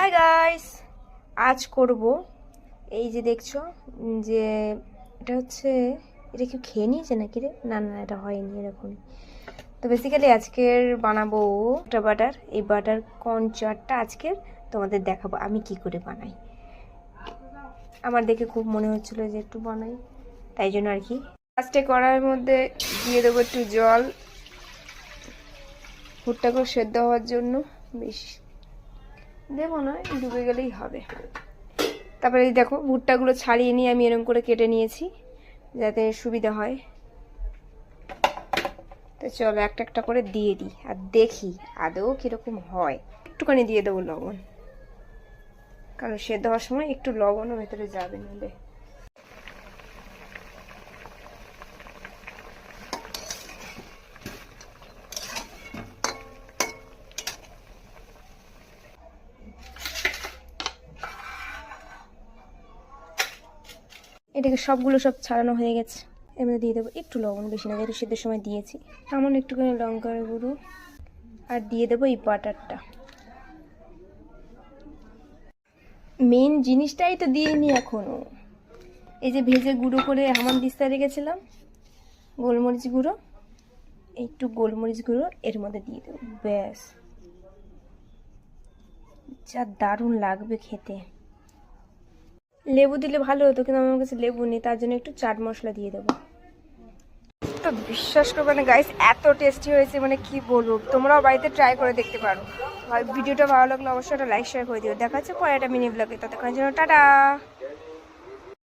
Hi guys, আজ করব এই যে দেখছো যে এটা হচ্ছে, এটা কি খেয়ে নিয়েছে নাকি রে? না না, এটা হয়নি এরকম। তো বেসিক্যালি আজকের বানাবো একটা বাটার। এই বাটার কর্ন চাটটা আজকের তোমাদের দেখাবো আমি কি করে বানাই। আমার দেখে খুব মনে হচ্ছিল যে একটু বানাই, তাই জন্য আর কি। ফার্স্টে কড়াইয়ের মধ্যে দিয়ে দেবো একটু জল, ভুট্টাকে সেদ্ধ হওয়ার জন্য। বেশ দেবো না, ডুবে গেলেই হবে। তারপরে এই দেখো ভুট্টাগুলো ছাড়িয়ে নিয়ে আমি এরকম করে কেটে নিয়েছি যাতে সুবিধা হয়। তো চলো একটা একটা করে দিয়ে দিই আর দেখি আদৌ কীরকম হয়। একটুখানি দিয়ে দেবো লবণ, কারণ সেদ্ধ হওয়ার সময় একটু লবণও ভেতরে যাবে নাহলে। এটাকে সবগুলো সব ছাড়ানো হয়ে গেছে। এর মধ্যে দিয়ে দেবো একটু লবণ, বেশি না, যেহেতু সেদ্ধর সময় দিয়েছি। সামান্য একটুখানি লঙ্কার গুঁড়ো আর দিয়ে দেবো এই বাটারটা। মেন জিনিসটাই তো দিইনি এখনো, এই যে ভেজে গুঁড়ো করে হামানদিস্তা রেখেছিলাম গোলমরিচ গুঁড়ো, একটু গোলমরিচ গুঁড়ো এর মধ্যে দিয়ে দেবো। ব্যাস, যা দারুণ লাগবে খেতে। লেবু দিলে ভালো হতো, কিন্তু আমার কাছে লেবু নেই, তার জন্য একটু চাট মশলা দিয়ে দেবো। তো বিশ্বাস করবে না গাইস, এত টেস্টি হয়েছে মানে কি বলবো। তোমরাও বাড়িতে ট্রাই করে দেখতে পারো। আর ভিডিওটা ভালো লাগলে অবশ্যই একটা লাইক শেয়ার করে দিও। দেখা হচ্ছে পরে একটা মিনি ব্লগে, ততক্ষণের জন্য টাটা।